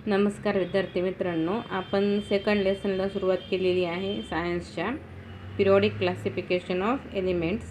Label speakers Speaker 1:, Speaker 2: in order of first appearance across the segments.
Speaker 1: नमस्कार विद्यार्थी मित्रांनो, आपण सेकंड लेसनला सुरुवात केलेली आहे सायन्सच्या पिरियॉडिक क्लासिफिकेशन ऑफ एलिमेंट्स.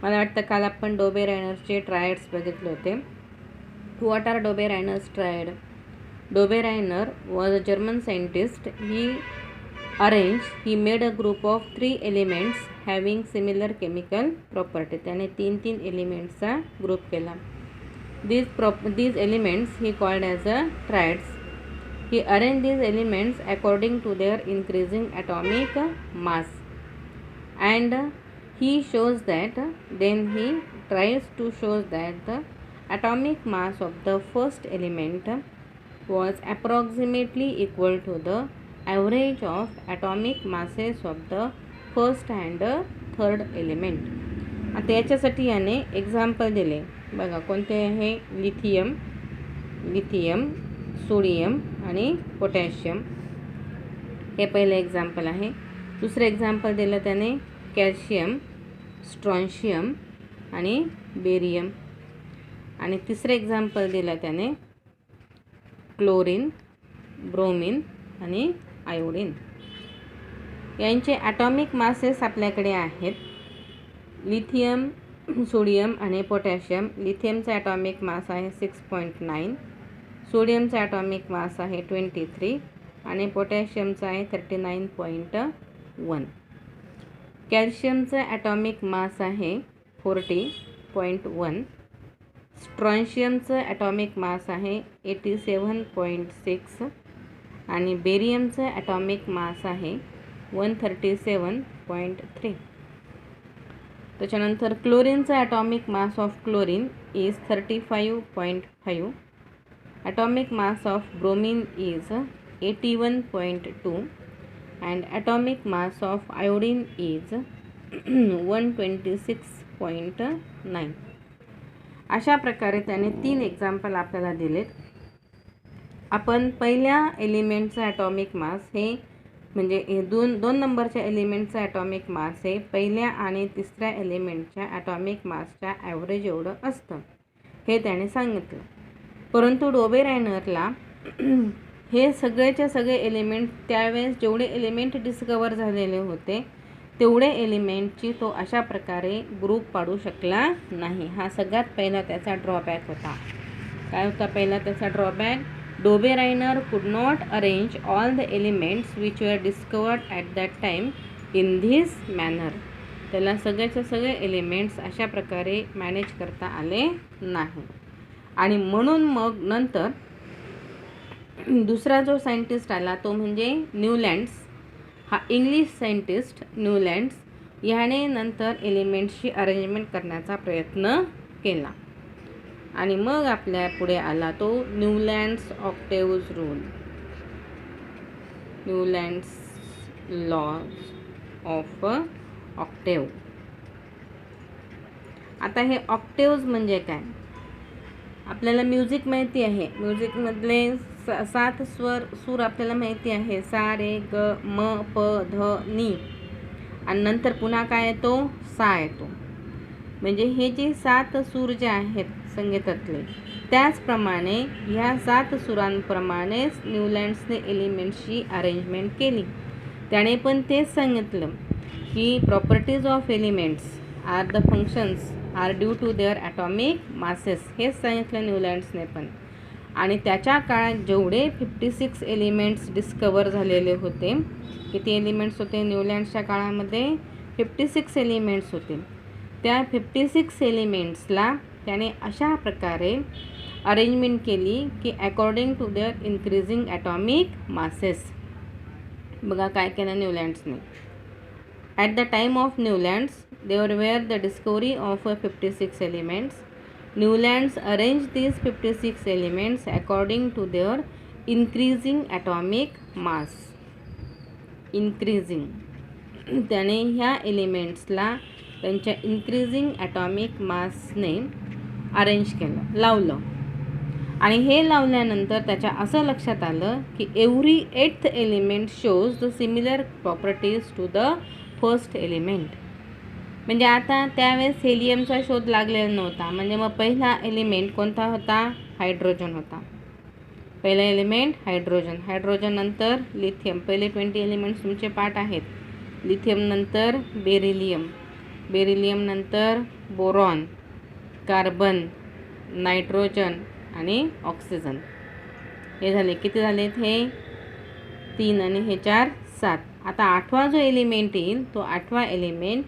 Speaker 1: मला वाटतं काल आपण डोबेरायनरचे ट्रायड्स बघितले होते. What are Dobereiner's triad? Dobereiner was a German scientist. He made a group of 3 elements having similar chemical property. त्याने 3 एलिमेंट्सचा ग्रुप केला. These elements he called as a triads. He arranged these elements according to their increasing atomic mass, and he shows that then he tries to show that the atomic mass of the first element was approximately equal to the average of atomic masses of the first and third element. आता याच्यासाठी याने example दिले बघा. कोणते आहे? Lithium, sodium आणि potassium हे पहिले एक्झाम्पल आहे. दुसरं एक्झाम्पल दिलं त्याने कॅल्शियम, स्ट्रॉन्शियम आणि बेरियम. आणि तिसरं एक्झाम्पल दिलं त्याने क्लोरीन, ब्रोमीन आणि आयोडीन. यांचे ॲटॉमिक मासेस आपल्याकडे आहेत. लिथियम, सोडियम आणि पोटॅशियम. लिथियमचा ॲटॉमिक मास आहे 6.9, सोडियमचा ॲटॉमिक मास आहे 23 आणि पोटॅशियमचा आहे 39.1. कॅल्शियमचा ॲटॉमिक मास आहे 40.1. स्ट्रॉन्शियमचं ॲटॉमिक मास आहे 87.6 आणि बेरियमचं ॲटॉमिक मास आहे 137.3. त्याच्यानंतर क्लोरीनचा atomic mass of chlorine is 35.5. Atomic mass of bromine is 81.2 and atomic mass of iodine is 126.9. अशा प्रकारे त्याने 3 एक्झाम्पल आपल्याला दिलेत. आपण पहिल्या एलिमेंटचा ॲटॉमिक मास हे म्हणजे हे दोन नंबरच्या एलिमेंटचा ॲटॉमिक मास हे पहिल्या आणि तिसऱ्या एलिमेंटच्या ॲटॉमिक मासच्या ॲव्हरेज एवढं असतं हे त्याने सांगितलं. परंतु डोबेरायनरला हे सगळेच्या सगळे एलिमेंट त्यावेळेस जेवढे एलिमेंट डिस्कवर झालेले होते तेवढे एलिमेंटची तो अशा प्रकारे ग्रुप पाडू शकला नाही. हा सगळ्यात पहिला त्याचा ड्रॉबॅक होता. काय होता पहिला त्याचा drawback? Dobereiner could not arrange all the elements which were discovered at that time in this manner. त्याला सगळ्याचे सगळे एलिमेंट्स अशा प्रकारे मॅनेज करता आले नाही. आणि म्हणून मग नंतर दुसरा जो सायंटिस्ट आला तो म्हणजे न्यूलँड्स. हा इंग्लिश सायंटिस्ट न्यूलँड्स ह्याने नंतर एलिमेंट्सची अरेंजमेंट करण्याचा प्रयत्न केला. आणि मग आपल्या पुढे आला तो Newlands octaves rule, Newlands laws of octave. आता हे ऑक्टेव्ज म्हणजे काय? आपल्याला म्युझिक माहिती आहे. म्युझिकमधले 7 सूर आपल्याला माहिती आहे. सा, रे, ग, म, प, ध, नी आणि नंतर पुन्हा काय येतो? सा येतो. म्हणजे हे जे 7 सूर जे आहेत संगीतातले त्याचप्रमाणे ह्या 7 सुरांप्रमाणेच न्यूलँड्सने एलिमेंट्सची अरेंजमेंट केली. त्याने पण तेच सांगितलं की properties of elements are the functions are due to their atomic masses. हेच सांगितलं न्यूलँड्सने पण. आणि त्याच्या काळात जेवढे 56 एलिमेंट्स डिस्कवर झालेले होते, किती एलिमेंट्स होते न्यूलँड्सच्या काळामध्ये? 56 एलिमेंट्स होते. त्या 56 एलिमेंट्सला त्याने अशा प्रकारे अरेंजमेंट केली की according to their increasing atomic masses. बघा काय केलं न्यूलँड्सने. At the time of Newlands there were the discovery of 56 elements. Newlands arrange these 56 elements according to their increasing atomic mass. Increasing त्याने ह्या एलिमेंट्सला त्यांच्या इन्क्रीजिंग ॲटॉमिक मासने अरेंज केलं, लावलं. आणि हे लावल्यानंतर त्याच्या असं लक्षात आलं की every 8th element shows the similar properties to the first element. म्हणजे आता त्यावेळेस हेलियमचा शोध लागलेला नव्हता. म्हणजे मग पहिला एलिमेंट कोणता होता? हायड्रोजन होता. पहिला एलिमेंट हायड्रोजन, हायड्रोजन नंतर लिथियम. पहिले 20 एलिमेंट्स तुमचे पाठ आहेत. लिथियम नंतर बेरिलियम, बेरिलियम नंतर बोरॉन, कार्बन, नायट्रोजन आणि ऑक्सिजन. हे झाले. किती झालेत हे? 3 आणि हे 4, 7. आता 8वा जो एलिमेंट येईल तो 8वा एलिमेंट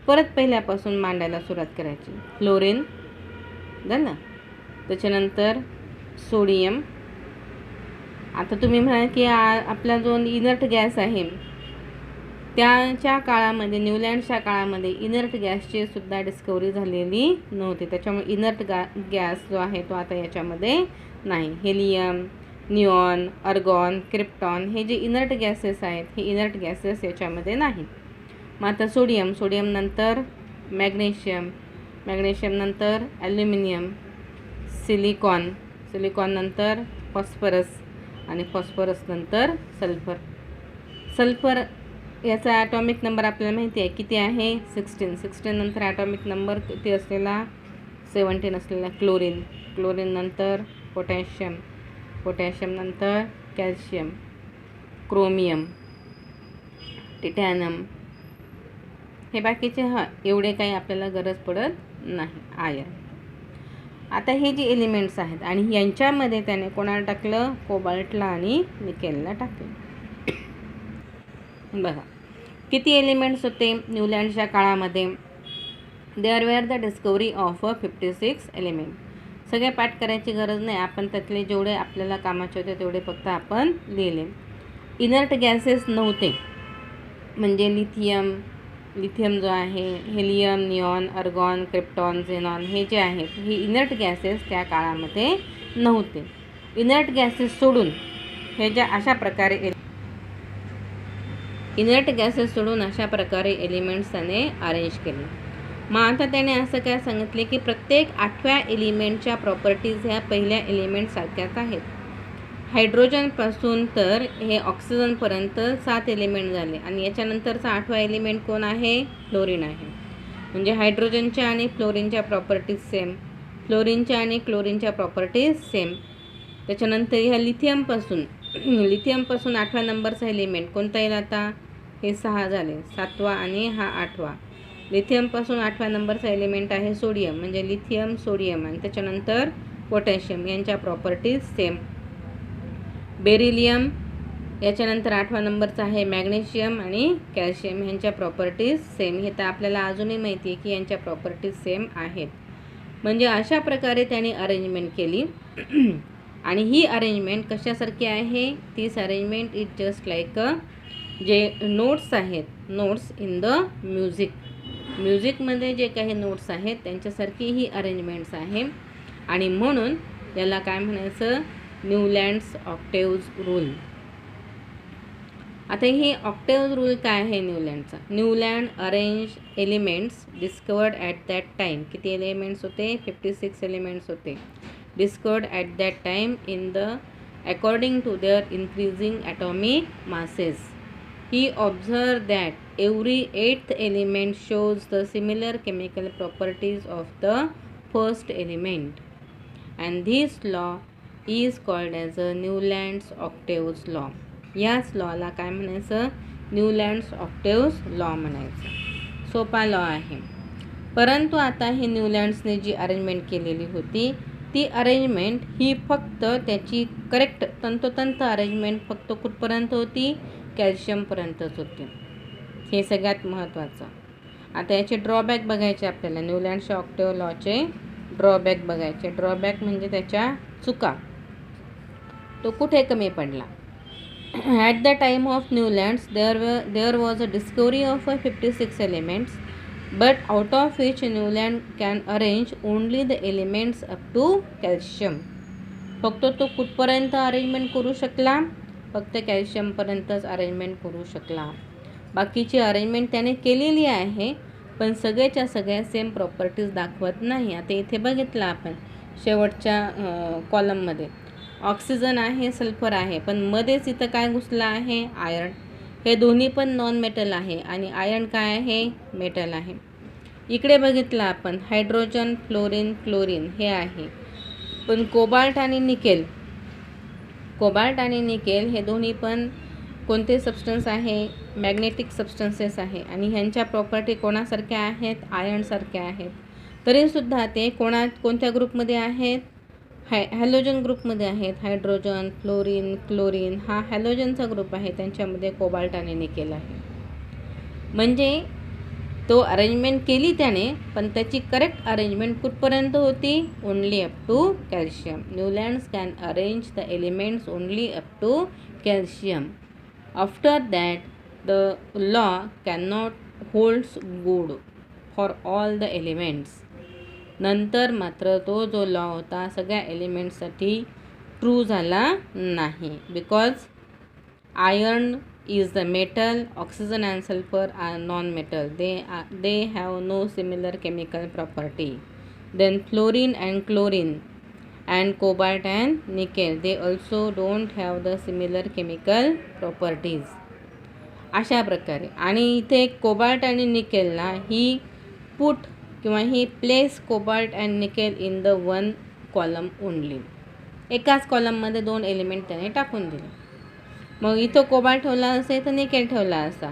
Speaker 1: परत पहिल्यापासून मांडायला सुरुवात करायची. फ्लोरीन झालं. त्याच्यानंतर सोडियम. आता तुम्ही म्हणाल की आपला जो इनर्ट गॅस आहे त्याच्या काळामध्ये, न्यूलँड्सच्या काळामध्ये इनर्ट गॅसची सुद्धा डिस्कवरी झालेली नव्हती. त्याच्यामुळे इनर्ट गॅस जो आहे तो आता याच्यामध्ये नाही. हेलियम, निऑन, अर्गॉन, क्रिप्टॉन हे जे इनर्ट गॅसेस आहेत हे इनर्ट गॅसेस याच्यामध्ये नाहीत. मग आता सोडियम, सोडियम नंतर मॅग्नेशियम, मॅग्नेशियम नंतर ॲल्युमिनियम, सिलिकॉन, सिलिकॉन नंतर फॉस्फरस आणि फॉस्फरस नंतर सल्फर. सल्फर याचा ॲटॉमिक नंबर आपल्याला माहिती आहे किती आहे? 16. 16 नंतर ॲटॉमिक नंबर किती असलेला? 17 असलेला क्लोरीन. क्लोरीन नंतर पोटॅशियम, पोटॅशियम नंतर कॅल्शियम, क्रोमियम, टिटॅनियम. हे बाकीचे एवढे काही आपल्याला गरज पडत नाही. आयर्न. आता हे जे एलिमेंट्स आहेत आणि यांच्यामध्ये त्याने कोणाला टाकलं? कोबाल्टला आणि निकेलला टाकलं. बघा किती एलिमेंट्स होते न्यूलँड्सच्या काळामध्ये? There were the discovery of 56 element. सगळे पाठ करायची गरज नाही, आपण त्यातले जेवढे आपल्याला कामाचे होते तेवढे फक्त आपण लिहिले. इनर्ट गॅसेस नव्हते, म्हणजे लिथियम जो आहे, हेलियम, निऑन, अर्गॉन, क्रिप्टॉन, झेनॉन हे जे आहेत हे इनर्ट गॅसेस त्या काळामध्ये नव्हते. इनर्ट गॅसेस सोडून हे ज्या अशा प्रकारे एलिमेंट्स त्याने अरेंज केले. मग आता त्याने असं काय सांगितले की प्रत्येक 8व्या एलिमेंटच्या प्रॉपर्टीज ह्या पहिल्या एलिमेंटसारख्याच आहेत. हायड्रोजनपासून तर हे ऑक्सिजनपर्यंत 7 एलिमेंट झाले आणि याच्यानंतरचा 8वा एलिमेंट कोण आहे? फ्लोरीन आहे. म्हणजे हायड्रोजनच्या आणि फ्लोरीनच्या प्रॉपर्टीज सेम, फ्लोरीनच्या आणि क्लोरीनच्या प्रॉपर्टीज सेम. त्याच्यानंतर ह्या लिथियमपासून 8व्या नंबरचा एलिमेंट कोणता येईल आता? हे 6 झाले, 7वा आणि हा 8वा. लिथियमपासून 8व्या नंबरचा एलिमेंट आहे सोडियम, म्हणजे लिथियम, सोडियम आणि त्याच्यानंतर पोटॅशियम यांच्या प्रॉपर्टीज सेम. बेरिलियम याच्यानंतर 8व्या नंबरचा आहे मॅग्नेशियम आणि कॅल्शियम यांच्या प्रॉपर्टीज सेम. हे तर आपल्याला अजूनही माहिती आहे की यांच्या प्रॉपर्टीज सेम आहेत. म्हणजे अशा प्रकारे त्यांनी अरेंजमेंट केली. आणि ही अरेंजमेंट कशासारखी आहे? तीच अरेंजमेंट इज जस्ट लाईक जे नोट्स आहेत, नोट्स इन द म्युझिक. म्युझिकमध्ये जे काही नोट्स आहेत त्यांच्यासारखी ही अरेंजमेंट्स आहे. आणि म्हणून याला काय म्हणायचं? Newlands octaves rule. आता हे ऑक्टेव्ज रूल काय आहे न्यूलँडचा? Newland arrange elements discovered at that time. किती एलिमेंट्स होते? 56 एलिमेंट्स होते. Discovered at that time in the according to their increasing atomic masses. He observed that every 8th element shows the similar chemical properties of the first element, and this law is called as a Newland's octaves law. याच लॉला काय म्हणायचं? Newlands ऑक्टेव्ज law म्हणायचं. सोपा law आहे. परंतु आता हे न्यूलँड्सने जी arrangement केलेली होती ती अरेंजमेंट ही फक्त त्याची करेक्ट तंतोतंत अरेंजमेंट फक्त कुठपर्यंत होती? कॅल्शियमपर्यंतच होते. हे सगळ्यात महत्त्वाचं. आता याचे ड्रॉबॅक बघायचे आपल्याला. न्यूलँड्सच्या ऑक्टेव्ह लॉचे ड्रॉबॅक बघायचे. ड्रॉबॅक म्हणजे त्याच्या चुका. तो कुठे कमी पडला? At the time of Newlands there was a discovery of 56 elements, but out of which Newland can arrange only the elements up to calcium. फक्त तो कुठपर्यंत अरेंजमेंट करू शकला? फक्त कॅल्शियमपर्यंतच अरेंजमेंट करू शकला. बाकीची अरेंजमेंट त्याने केलेली आहे पण सगळ्याच्या सगळ्या सेम प्रॉपर्टीज दाखवत नाही. आता इथे बघितलं आपण शेवटच्या कॉलममध्ये ऑक्सिजन आहे, सल्फर आहे, पण मध्येच इथं काय घुसलं आहे? आयर्न. हे दोन्ही पण नॉन मेटल आहे आणि आयर्न काय आहे? मेटल आहे. इकडे बघितलं आपण हायड्रोजन, फ्लोरीन, क्लोरीन हे आहे, पण कोबाल्ट आणि निकेल कोबाल्ट आणि निकेल हे दोन्ही पण कोणते सबस्टन्स आहे? मॅग्नेटिक सबस्टन्सेस आहे आणि ह्यांच्या प्रॉपर्टी कोणासारख्या आहेत? आयर्नसारख्या आहेत. तरीसुद्धा ते कोणत्या ग्रुपमध्ये आहेत? हॅलोजन ग्रुपमध्ये आहेत. हायड्रोजन, फ्लोरीन, क्लोरीन हा हॅलोजनचा ग्रुप आहे. त्यांच्यामध्ये कोबाल्ट आणि निकेल आहे. म्हणजे तो अरेंजमेंट केली त्याने, पण त्याची करेक्ट अरेंजमेंट कुठपर्यंत होती? Only up to calcium. Newlands can arrange the elements only up to calcium. After that the law cannot holds good for all the elements. नंतर मात्र तो जो लॉ होता सगळ्या एलिमेंट्ससाठी ट्रू झाला नाही. Because iron is the metal, oxygen and sulfur are non-metal. They have no similar chemical property. Then fluorine and chlorine and cobalt and nickel, they also don't have the similar chemical properties. अशा प्रकारे. आणि इथे cobalt आणि निकेलला he put किंवा he place cobalt and nickel in the one column only. एकाच कॉलममध्ये 2 element त्याने टाकून दिले. मग इथं कोबाल्ट ठेवला असेल तर निकेल ठेवला असा,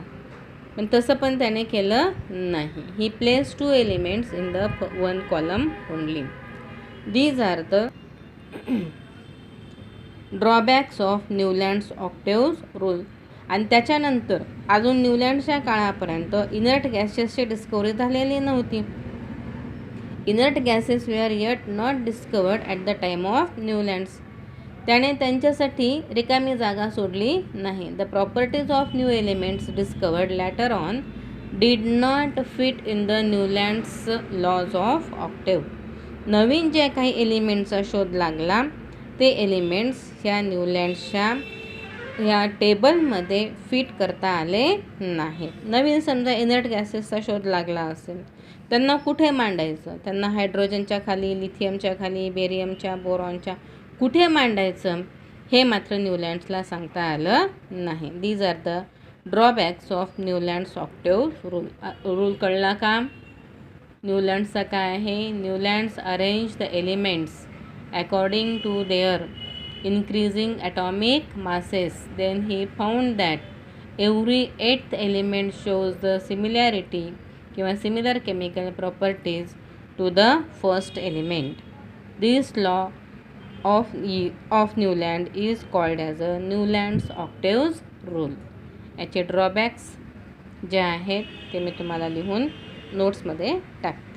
Speaker 1: पण तसं पण त्याने केलं नाही. He place 2 elements in the one column only. These are the drawbacks of Newlands octaves rule. आणि त्याच्यानंतर अजून न्यूलँड्सच्या काळापर्यंत इनर्ट गॅसेसची डिस्कवरी झालेली नव्हती. Inert gases were yet not discovered at the time of Newlands. त्याने त्यांच्यासाठी रिकामी जागा सोडली नाही. The properties of new elements discovered later on did not fit in the Newlands laws of octave. नवीन जे काही एलिमेंट्सचा शोध लागला ते एलिमेंट्स ह्या न्यूलँड्सच्या ह्या टेबलमध्ये फिट करता आले नाही. नवीन समजा इनर्ट गॅसेसचा शोध लागला असेल, त्यांना कुठे मांडायचं? त्यांना हायड्रोजनच्या खाली, लिथियमच्या खाली, बेरियमच्या, बोरॉनच्या कुठे मांडायचं हे मात्र न्यूलँड्सला सांगता आलं नाही. These are the drawbacks of Newlands octave rule. Rule कळला का? न्यूलँड्सचा काय आहे? Newlands arrange the elements according to their increasing atomic masses. Then he found that every 8th element shows the similarity किंवा similar chemical properties to the first element. This law of Newland is called as a Newland's octaves rule. याचे drawbacks जे आहेत ते मी तुम्हाला लिहून नोट्समध्ये टाकते.